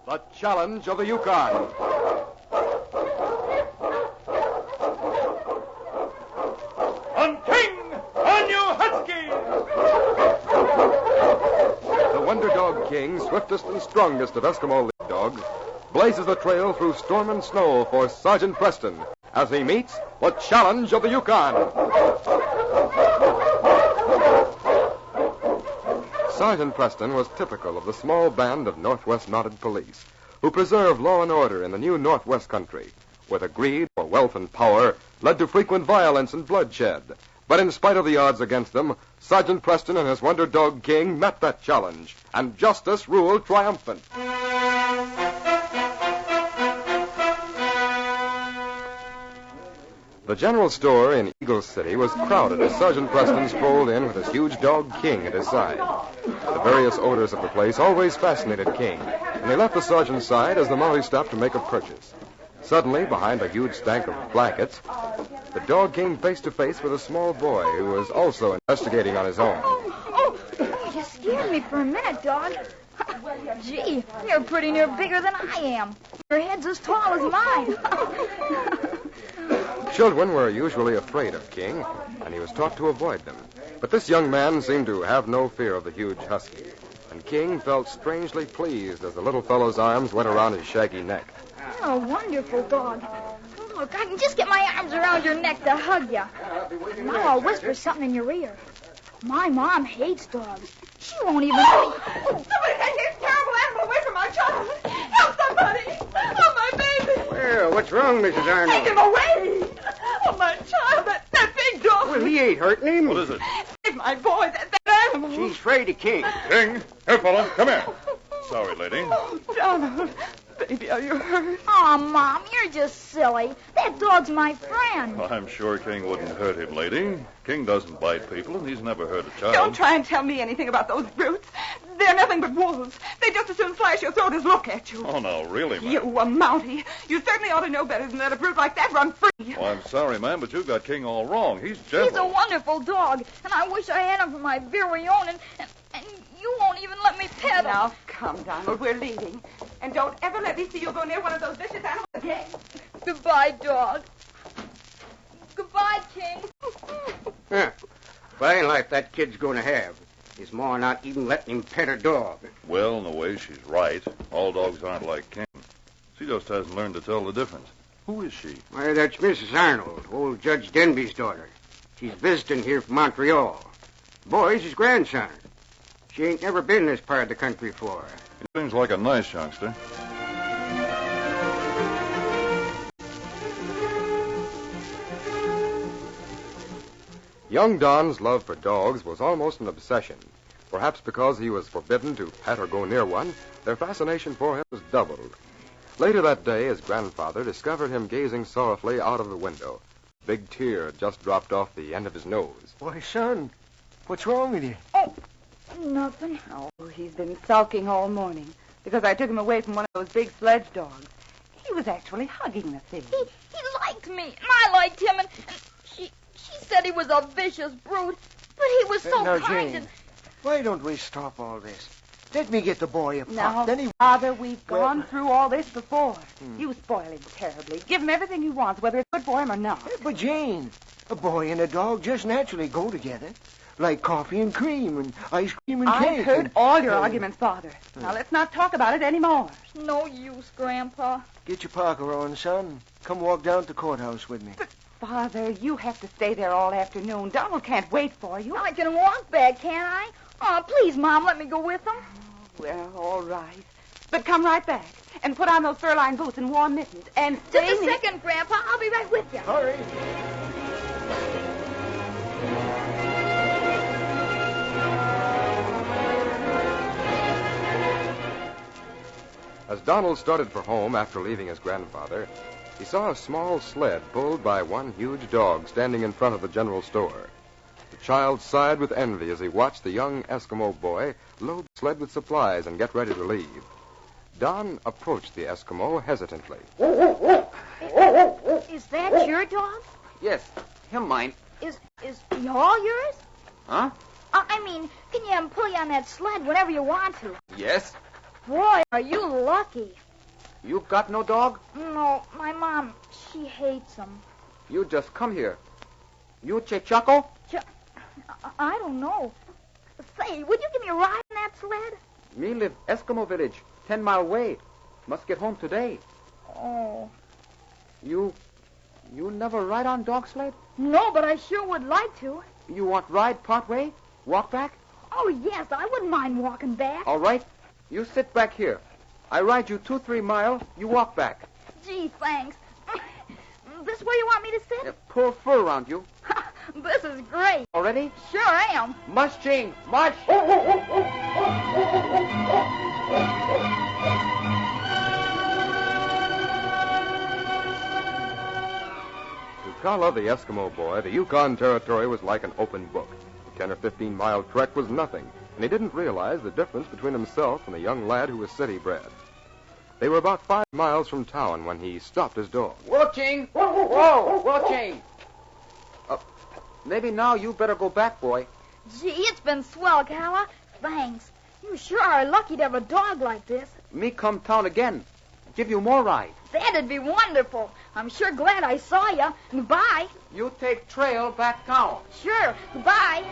The Challenge of the Yukon. On King! On you, Husky! The Wonder Dog King, swiftest and strongest of Eskimo lead dogs, blazes the trail through storm and snow for Sergeant Preston as he meets the Challenge of the Yukon. Sergeant Preston was typical of the small band of Northwest Mounted Police who preserved law and order in the new Northwest country, where the greed for wealth and power led to frequent violence and bloodshed. But in spite of the odds against them, Sergeant Preston and his Wonder Dog King met that challenge, and justice ruled triumphant. The general store in Eagle City was crowded as Sergeant Preston strolled in with his huge dog King at his side. The various odors of the place always fascinated King, and he left the sergeant's side as the Mountie stopped to make a purchase. Suddenly, behind a huge stack of blankets, the dog came face to face with a small boy who was also investigating on his own. Oh, you scared me for a minute, dog. Gee, you're pretty near bigger than I am. Your head's as tall as mine. Children were usually afraid of King, and he was taught to avoid them. But this young man seemed to have no fear of the huge husky, and King felt strangely pleased as the little fellow's arms went around his shaggy neck. You're a wonderful dog. Look, I can just get my arms around your neck to hug you. Now I'll whisper something in your ear. My mom hates dogs. She won't even... Somebody take this terrible animal away from my child. Help somebody. Oh, my baby. Well, what's wrong, Mrs. Arnold? Take him away. Oh, my child, that big dog. Well, he ain't hurting him. What is it? Save my boy, that animal. She's afraid of King. King, here, fella, come here. Sorry, lady. Oh, Donald. Baby, are you hurt? Oh, Mom, you're just silly. That dog's my friend. Well, I'm sure King wouldn't hurt him, lady. King doesn't bite people, and he's never hurt a child. Don't try and tell me anything about those brutes. They're nothing but wolves. They just as soon slash your throat as look at you. Oh, no, really, ma'am. You, a Mountie. You certainly ought to know better than let a brute like that run free. Well, I'm sorry, ma'am, but you've got King all wrong. He's gentle. He's a wonderful dog, and I wish I had him for my Virion, and you won't even let me pet him. Now, come, Donald. We're leaving. And don't ever let me see you go near one of those vicious animals again. Goodbye, dog. Goodbye, King. Huh. Fine life that kid's going to have. His ma not even letting him pet a dog. Well, in a way, she's right. All dogs aren't like King. She just hasn't learned to tell the difference. Who is she? Why, that's Mrs. Arnold, old Judge Denby's daughter. She's visiting here from Montreal. Boy's his grandson. She ain't never been in this part of the country before. He seems like a nice youngster. Young Don's love for dogs was almost an obsession. Perhaps because he was forbidden to pet or go near one, their fascination for him was doubled. Later that day, his grandfather discovered him gazing sorrowfully out of the window. A big tear had just dropped off the end of his nose. Why, son, what's wrong with you? Oh, nothing. Oh, he's been sulking all morning because I took him away from one of those big sledge dogs. He was actually hugging the thing. He liked me, and I liked him, and she said he was a vicious brute, but he was so Now, kind. Jane, why don't we stop all this? Let me get the boy a pop. Now, Then he... Father, we've gone through all this before. You spoil him terribly. Give him everything he wants, whether it's good for him or not. But, Jane, a boy and a dog just naturally go together. Like coffee and cream and ice cream and cake. I've heard all your arguments, Father. Now, let's not talk about it anymore. No use, Grandpa. Get your parker on, son. Come walk down to the courthouse with me. But, Father, you have to stay there all afternoon. Donald can't wait for you. I can walk back, can't I? Oh, please, Mom, let me go with him. Well, all right. But come right back and put on those fur-lined boots and warm mittens and stay Just a second, Grandpa. I'll be right with you. Hurry. As Donald started for home after leaving his grandfather, he saw a small sled pulled by one huge dog standing in front of the general store. The child sighed with envy as he watched the young Eskimo boy load the sled with supplies and get ready to leave. Don approached the Eskimo hesitantly. Is that your dog? Yes, him mine. Is he all yours? Huh? I mean, can you pull you on that sled whenever you want to? Yes. Boy, are you lucky. You got no dog? No, my mom, she hates them. You just come here. You Chaco? I don't know. Say, would you give me a ride on that sled? Me live Eskimo village, 10-mile way. Must get home today. Oh. You never ride on dog sled? No, but I sure would like to. You want ride part way? Walk back? Oh, yes, I wouldn't mind walking back. All right. You sit back here. I ride you 2-3 miles. You walk back. Gee, thanks. This where you want me to sit? Pull fur around you. This is great. All ready? Sure am. March, Jane. March. To Kala, the Eskimo boy, the Yukon Territory was like an open book. The 10 or 15-mile trek was nothing, and he didn't realize the difference between himself and the young lad who was city-bred. They were about 5 miles from town when he stopped his dog. Watching. Whoa, watching. Maybe now you better go back, boy. Gee, it's been swell, Kala. Thanks. You sure are lucky to have a dog like this. Me come town again. Give you more ride. That'd be wonderful. I'm sure glad I saw you. Goodbye. You take trail back town. Sure. Goodbye.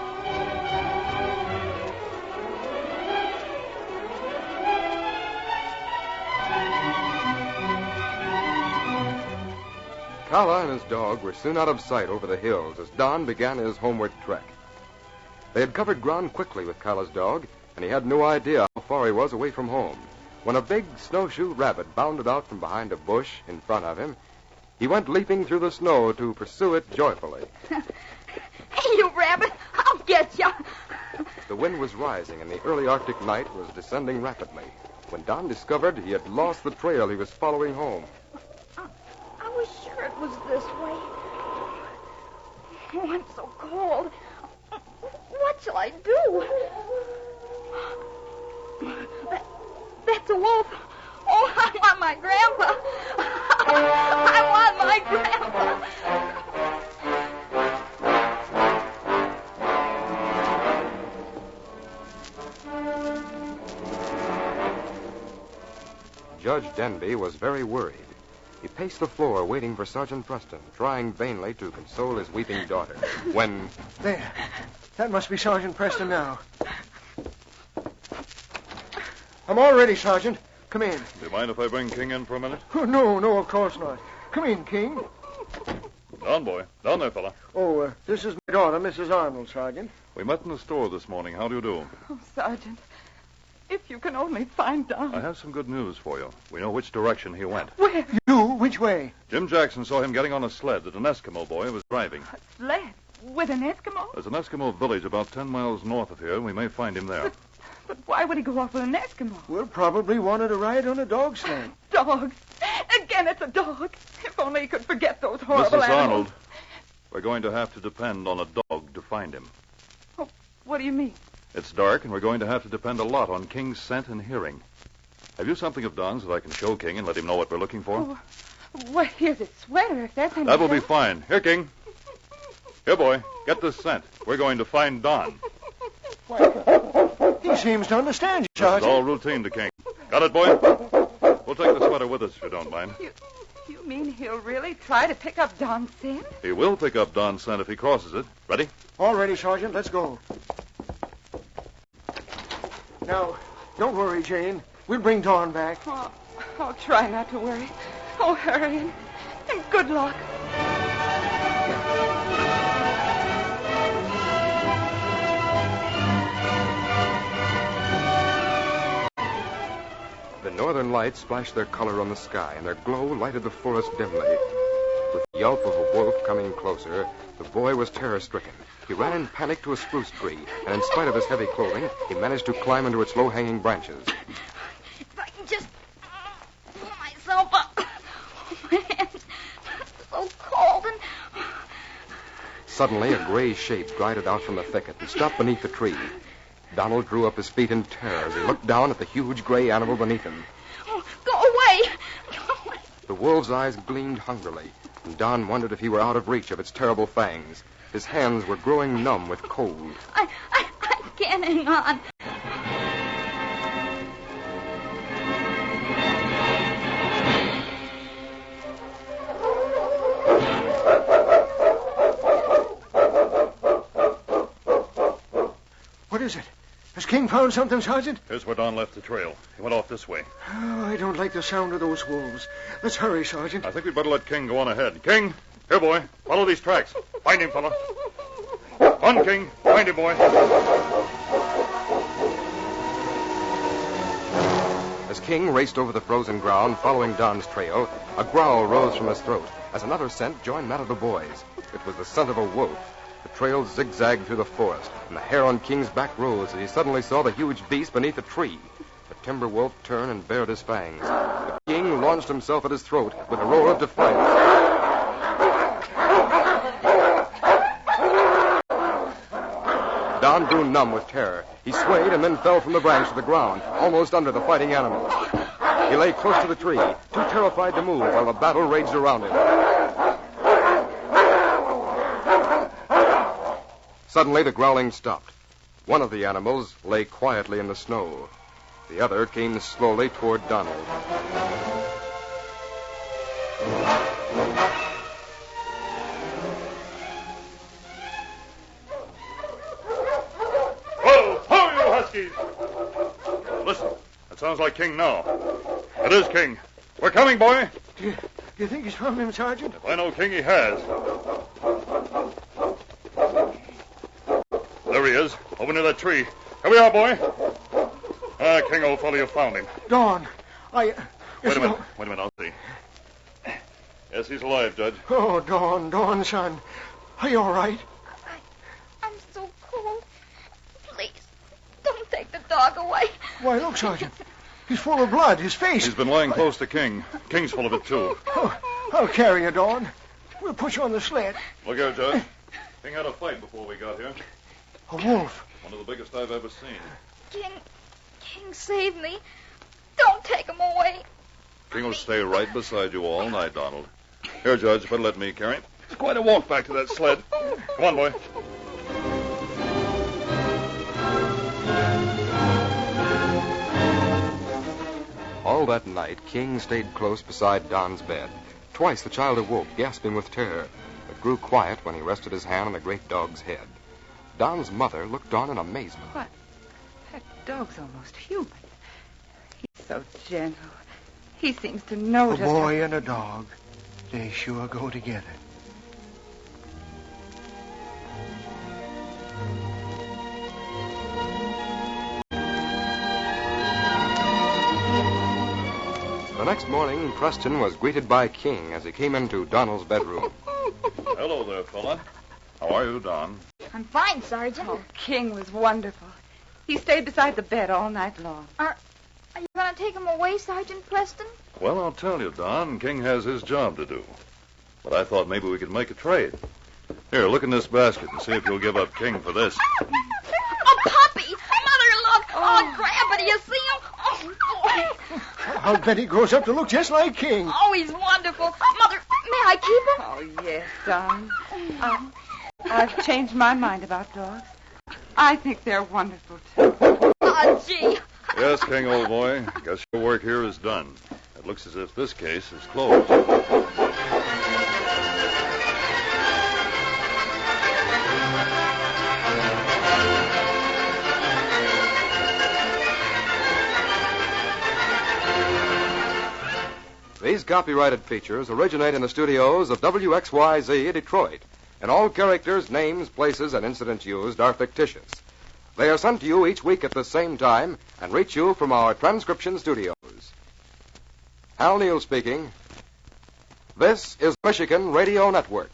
Kala and his dog were soon out of sight over the hills as Don began his homeward trek. They had covered ground quickly with Kala's dog, and he had no idea how far he was away from home. When a big snowshoe rabbit bounded out from behind a bush in front of him, he went leaping through the snow to pursue it joyfully. Hey, you rabbit, I'll get you. The wind was rising, and the early Arctic night was descending rapidly when Don discovered he had lost the trail he was following home. I was sure it was this way. Oh, I'm so cold. What shall I do? That's a wolf. Oh, I want my grandpa. I want my grandpa. Judge Denby was very worried. He paced the floor waiting for Sergeant Preston, trying vainly to console his weeping daughter. When... There. That must be Sergeant Preston now. I'm all ready, Sergeant. Come in. Do you mind if I bring King in for a minute? Oh, no, of course not. Come in, King. Down, boy. Down there, fella. Oh, this is my daughter, Mrs. Arnold, Sergeant. We met in the store this morning. How do you do? Oh, Sergeant, if you can only find Don. I have some good news for you. We know which direction he went. Where? You? Which way? Jim Jackson saw him getting on a sled that an Eskimo boy was driving. A sled? With an Eskimo? There's an Eskimo village about 10 miles north of here. We may find him there. But why would he go off with an Eskimo? Well, probably wanted to ride on a dog sled. Dogs. Again, it's a dog. If only he could forget those horrible Mrs. animals. Arnold, we're going to have to depend on a dog to find him. Oh, what do you mean? It's dark, and we're going to have to depend a lot on King's scent and hearing. Have you something of Don's that I can show King and let him know what we're looking for? Oh, well, here's his sweater, if that's any That will be help. fine. Here, King. Here, boy. Get this scent. We're going to find Don. He seems to understand you, This is Sergeant. all routine to King. Got it, boy? We'll take the sweater with us if you don't mind. You mean he'll really try to pick up Don's scent? He will pick up Don's scent if he crosses it. Ready? All ready, Sergeant. Let's go. Now, don't worry, Jane. We'll bring Dawn back. Oh, I'll try not to worry. Oh, hurry, and good luck. The northern lights splashed their color on the sky, and their glow lighted the forest dimly. With the yelp of a wolf coming closer, the boy was terror-stricken. He ran in panic to a spruce tree, and in spite of his heavy clothing, he managed to climb into its low-hanging branches. If I can just pull myself up. Oh, man. It's so cold and... Suddenly, a gray shape glided out from the thicket and stopped beneath the tree. Donald drew up his feet in terror as he looked down at the huge gray animal beneath him. Oh, go away. Go away. The wolf's eyes gleamed hungrily, and Don wondered if he were out of reach of its terrible fangs. His hands were growing numb with cold. I can't hang on. King found something, Sergeant? Here's where Don left the trail. He went off this way. Oh, I don't like the sound of those wolves. Let's hurry, Sergeant. I think we'd better let King go on ahead. King, here, boy. Follow these tracks. Find him, fella. On, King. Find him, boy. As King raced over the frozen ground following Don's trail, a growl rose from his throat as another scent joined that of the boys. It was the scent of a wolf. The trail zigzagged through the forest, and the hair on King's back rose as he suddenly saw the huge beast beneath a tree. The timber wolf turned and bared his fangs. The King launched himself at his throat with a roar of defiance. Don grew numb with terror. He swayed and then fell from the branch to the ground, almost under the fighting animal. He lay close to the tree, too terrified to move while the battle raged around him. Suddenly, the growling stopped. One of the animals lay quietly in the snow. The other came slowly toward Donald. Listen, that sounds like King now. It is King. We're coming, boy. Do you think he's found him, Sergeant? If I know King, he has. There he is, over near that tree. Here we are, boy. King, old fellow, you found him. Dawn, Wait a minute, I'll see. Yes, he's alive, Judge. Oh, Dawn, son. Are you all right? I'm so cold. Please, don't take the dog away. Why, look, Sergeant. He's full of blood. His face. He's been lying close to King. King's full of it, too. Oh, I'll carry you, Dawn. We'll put you on the sled. Look here, Judge. King had a fight before we got here. A wolf. One of the biggest I've ever seen. King saved me. Don't take him away. King will stay right beside you all night, Donald. Here, Judge, better let me carry him. It's quite a walk back to that sled. Come on, boy. All that night, King stayed close beside Don's bed. Twice the child awoke, gasping with terror, but grew quiet when he rested his hand on the great dog's head. Don's mother looked on in amazement. What? That dog's almost human. He's so gentle. He seems to know A just boy and a dog. They sure go together. The next morning, Preston was greeted by King as he came into Donald's bedroom. Hello there, fella. How are you, Don? I'm fine, Sergeant. Oh, King was wonderful. He stayed beside the bed all night long. Are you going to take him away, Sergeant Preston? Well, I'll tell you, Don. King has his job to do. But I thought maybe we could make a trade. Here, look in this basket and see if you'll give up King for this. A puppy! Mother, look! Oh, grab it. Do you see him? Oh, boy. I'll bet he grows up to look just like King. Oh, he's wonderful. Mother, may I keep him? Oh, yes, son. I've changed my mind about dogs. I think they're wonderful, too. Oh, gee. Yes, King, old boy. Guess your work here is done. It looks as if this case is closed. These copyrighted features originate in the studios of WXYZ Detroit, and all characters, names, places, and incidents used are fictitious. They are sent to you each week at the same time and reach you from our transcription studios. Hal Neal speaking. This is Michigan Radio Network.